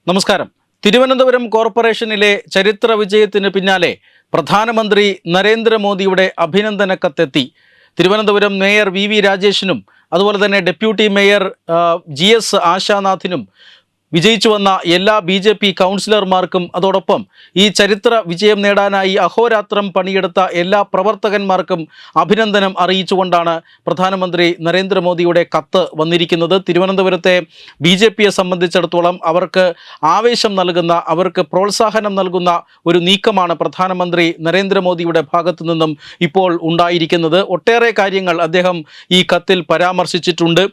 നമസ്കാരം. തിരുവനന്തപുരം കോർപ്പറേഷനിലെ ചരിത്ര വിജയത്തിന് പിന്നാലെ പ്രധാനമന്ത്രി നരേന്ദ്രമോദിയുടെ അഭിനന്ദന കത്തെത്തി. തിരുവനന്തപുരം മേയർ വി രാജേഷിനും അതുപോലെ തന്നെ ഡെപ്യൂട്ടി മേയർ GS ആശാനാഥിനും വിജയിച്ചു വന്ന എല്ലാ BJP കൗൺസിലർമാർക്കും അതോടൊപ്പം ഈ ചരിത്ര വിജയം നേടാനായി അഹോരാത്രം പണിയെടുത്ത എല്ലാ പ്രവർത്തകന്മാർക്കും അഭിനന്ദനം അറിയിച്ചുകൊണ്ടാണ് പ്രധാനമന്ത്രി നരേന്ദ്രമോദിയുടെ കത്ത് വന്നിരിക്കുന്നത്. തിരുവനന്തപുരത്തെ BJPയെ സംബന്ധിച്ചിടത്തോളം അവർക്ക് ആവേശം നൽകുന്ന, അവർക്ക് പ്രോത്സാഹനം നൽകുന്ന ഒരു നീക്കമാണ് പ്രധാനമന്ത്രി നരേന്ദ്രമോദിയുടെ ഭാഗത്തു നിന്നും ഇപ്പോൾ ഉണ്ടായിരിക്കുന്നത്. ഒട്ടേറെ കാര്യങ്ങൾ അദ്ദേഹം ഈ കത്തിൽ പരാമർശിച്ചിട്ടുണ്ട്.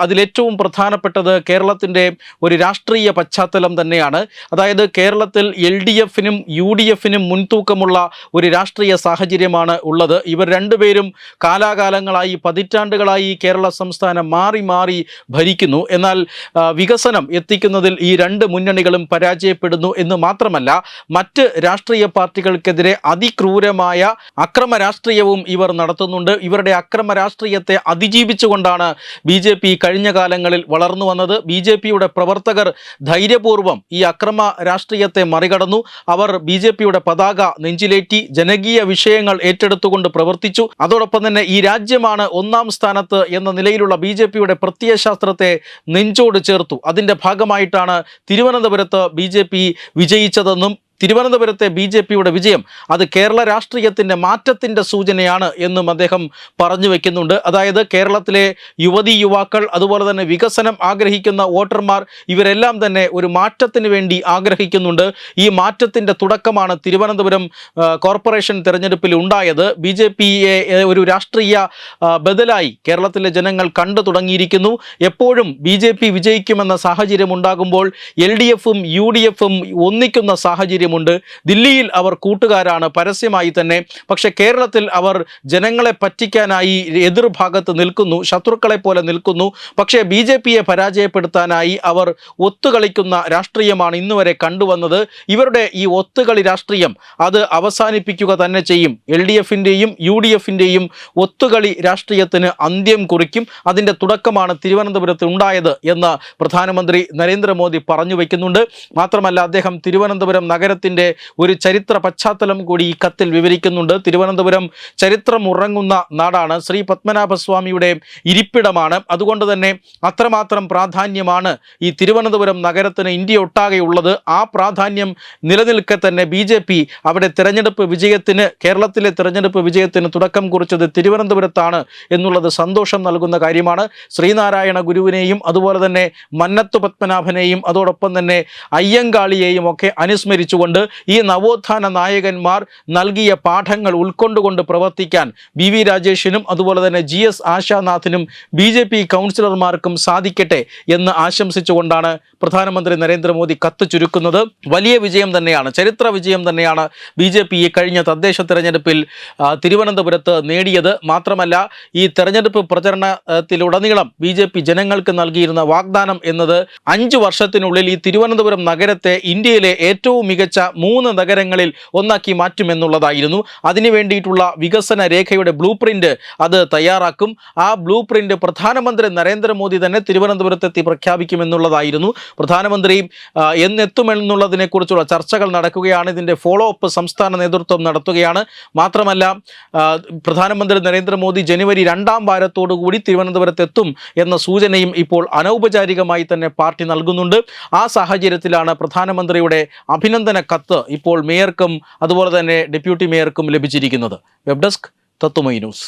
അതിലേറ്റവും പ്രധാനപ്പെട്ടത് കേരളത്തിൻ്റെ ഒരു രാഷ്ട്രീയ പശ്ചാത്തലം തന്നെയാണ്. അതായത് കേരളത്തിൽ LDFനും UDFനും മുൻതൂക്കമുള്ള ഒരു രാഷ്ട്രീയ സാഹചര്യമാണ് ഉള്ളത്. ഇവർ രണ്ടുപേരും കാലാകാലങ്ങളായി, പതിറ്റാണ്ടുകളായി കേരള സംസ്ഥാനം മാറി മാറി ഭരിക്കുന്നു. എന്നാൽ വികസനം എത്തിക്കുന്നതിൽ ഈ രണ്ട് മുന്നണികളും പരാജയപ്പെടുന്നു എന്ന് മാത്രമല്ല, മറ്റ് രാഷ്ട്രീയ പാർട്ടികൾക്കെതിരെ അതിക്രൂരമായ അക്രമ രാഷ്ട്രീയവും ഇവർ നടത്തുന്നുണ്ട്. ഇവരുടെ അക്രമ രാഷ്ട്രീയത്തെ അതിജീവിച്ചുകൊണ്ടാണ് BJP കഴിഞ്ഞ കാലങ്ങളിൽ വളർന്നു വന്നത്. BJPയുടെ പ്രവർത്തകർ ധൈര്യപൂർവ്വം ഈ അക്രമ രാഷ്ട്രീയത്തെ മറികടന്നു. അവർ BJPയുടെ പതാക നെഞ്ചിലേറ്റി ജനകീയ വിഷയങ്ങൾ ഏറ്റെടുത്തുകൊണ്ട് പ്രവർത്തിച്ചു. അതോടൊപ്പം തന്നെ ഈ രാജ്യമാണ് ഒന്നാം സ്ഥാനത്ത് എന്ന നിലയിലുള്ള BJPയുടെ പ്രത്യയശാസ്ത്രത്തെ നെഞ്ചോട് ചേർത്തു. അതിൻ്റെ ഭാഗമായിട്ടാണ് തിരുവനന്തപുരത്ത് BJP വിജയിച്ചതെന്നും തിരുവനന്തപുരത്തെ BJPയുടെ വിജയം അത് കേരള രാഷ്ട്രീയത്തിൻ്റെ മാറ്റത്തിൻ്റെ സൂചനയാണ് എന്നും അദ്ദേഹം പറഞ്ഞു വയ്ക്കുന്നുണ്ട്. അതായത് കേരളത്തിലെ യുവതി യുവാക്കൾ, അതുപോലെ തന്നെ വികസനം ആഗ്രഹിക്കുന്ന വോട്ടർമാർ, ഇവരെല്ലാം തന്നെ ഒരു മാറ്റത്തിന് വേണ്ടി ആഗ്രഹിക്കുന്നുണ്ട്. ഈ മാറ്റത്തിൻ്റെ തുടക്കമാണ് തിരുവനന്തപുരം കോർപ്പറേഷൻ തിരഞ്ഞെടുപ്പിൽ ഉണ്ടായത്. BJPയെ ഒരു രാഷ്ട്രീയ ബദലായി കേരളത്തിലെ ജനങ്ങൾ കണ്ടു തുടങ്ങിയിരിക്കുന്നു. എപ്പോഴും BJP വിജയിക്കുമെന്ന സാഹചര്യം ഉണ്ടാകുമ്പോൾ LDFും UDFും ഒന്നിക്കുന്ന സാഹചര്യം ുണ്ട്. ദില്ലിയിൽ അവർ കൂട്ടുകാരാണ് പരസ്യമായി തന്നെ. പക്ഷെ കേരളത്തിൽ അവർ ജനങ്ങളെ പറ്റിക്കാനായി എതിർഭാഗത്ത് നിൽക്കുന്നു, ശത്രുക്കളെ പോലെ നിൽക്കുന്നു. പക്ഷേ BJPയെ പരാജയപ്പെടുത്താനായി അവർ ഒത്തുകളിക്കുന്ന രാഷ്ട്രീയമാണ് ഇന്നുവരെ കണ്ടുവന്നത്. ഇവരുടെ ഈ ഒത്തുകളി രാഷ്ട്രീയം അത് അവസാനിപ്പിക്കുക തന്നെ ചെയ്യും. LDFിൻ്റെയും UDFിൻ്റെയും ഒത്തുകളി രാഷ്ട്രീയത്തിന് അന്ത്യം കുറിക്കും. അതിൻ്റെ തുടക്കമാണ് തിരുവനന്തപുരത്ത് ഉണ്ടായത് എന്ന് പ്രധാനമന്ത്രി നരേന്ദ്രമോദി പറഞ്ഞു വയ്ക്കുന്നുണ്ട്. മാത്രമല്ല, അദ്ദേഹം തിരുവനന്തപുരം നഗരത്തിൻ്റെ ഒരു ചരിത്ര പശ്ചാത്തലം കൂടി ഈ കത്തിൽ വിവരിക്കുന്നുണ്ട്. തിരുവനന്തപുരം ചരിത്രം ഉറങ്ങുന്ന നാടാണ്, ശ്രീ പത്മനാഭസ്വാമിയുടെ ഇരിപ്പിടമാണ്. അതുകൊണ്ട് തന്നെ അത്രമാത്രം പ്രാധാന്യമാണ് ഈ തിരുവനന്തപുരം നഗരത്തിന് ഇന്ത്യയൊട്ടാകെയുള്ളത്. ആ പ്രാധാന്യം നിലനിൽക്കെ തന്നെ BJP അവിടെ കേരളത്തിലെ തിരഞ്ഞെടുപ്പ് വിജയത്തിന് തുടക്കം കുറിച്ചത് തിരുവനന്തപുരത്താണ് എന്നുള്ളത് സന്തോഷം നൽകുന്ന കാര്യമാണ്. ശ്രീനാരായണ ഗുരുവിനെയും അതുപോലെ തന്നെ മന്നത്തു പത്മനാഭനെയും അതോടൊപ്പം തന്നെ അയ്യങ്കാളിയെയും ഒക്കെ അനുസ്മരിച്ചുകൊണ്ട് ഈ നവോത്ഥാന നായകന്മാർ നൽകിയ പാഠങ്ങൾ ഉൾക്കൊണ്ടുകൊണ്ട് പ്രവർത്തിക്കാൻ വി രാജേഷിനും അതുപോലെ തന്നെ GS ആശാനാഥിനും BJP കൗൺസിലർമാർക്കും സാധിക്കട്ടെ എന്ന് ആശംസിച്ചുകൊണ്ടാണ് പ്രധാനമന്ത്രി നരേന്ദ്രമോദി കത്ത് ചുരുക്കുന്നത്. വലിയ വിജയം തന്നെയാണ്, ചരിത്ര വിജയം തന്നെയാണ് BJP ഈ കഴിഞ്ഞ തദ്ദേശ തെരഞ്ഞെടുപ്പിൽ തിരുവനന്തപുരത്ത് നേടിയത്. മാത്രമല്ല, ഈ തെരഞ്ഞെടുപ്പ് പ്രചരണത്തിലുടനീളം BJP ജനങ്ങൾക്ക് നൽകിയിരുന്ന വാഗ്ദാനം എന്നത് 5 വർഷത്തിനുള്ളിൽ ഈ തിരുവനന്തപുരം നഗരത്തെ ഇന്ത്യയിലെ ഏറ്റവും മികച്ച 3 നഗരങ്ങളിൽ ഒന്നാക്കി മാറ്റുമെന്നുള്ളതായിരുന്നു. അതിനു വേണ്ടിയിട്ടുള്ള വികസന രേഖയുടെ ബ്ലൂ-പ്രിന്റ് അത് തയ്യാറാക്കും. ആ ബ്ലൂ-പ്രിന്റ് പ്രധാനമന്ത്രി നരേന്ദ്രമോദി തന്നെ തിരുവനന്തപുരത്തെത്തി പ്രഖ്യാപിക്കുമെന്നുള്ളതായിരുന്നു. പ്രധാനമന്ത്രി എന്നെത്തുമെന്നുള്ളതിനെക്കുറിച്ചുള്ള ചർച്ചകൾ നടക്കുകയാണ്. ഇതിൻ്റെ ഫോളോ അപ്പ് സംസ്ഥാന നേതൃത്വം നടത്തുകയാണ്. മാത്രമല്ല, പ്രധാനമന്ത്രി നരേന്ദ്രമോദി ജനുവരി 2ാം വാരത്തോടുകൂടി തിരുവനന്തപുരത്തെത്തും എന്ന സൂചനയും ഇപ്പോൾ അനൗപചാരികമായി തന്നെ പാർട്ടി നൽകുന്നുണ്ട്. ആ സാഹചര്യത്തിലാണ് പ്രധാനമന്ത്രിയുടെ അഭിനന്ദന കത്ത് ഇപ്പോൾ മേയർക്കും അതുപോലെ തന്നെ ഡെപ്യൂട്ടി മേയർക്കും ലഭിച്ചിരിക്കുന്നത്. വെബ് ഡെസ്ക് തത്വമൈ ന്യൂസ്.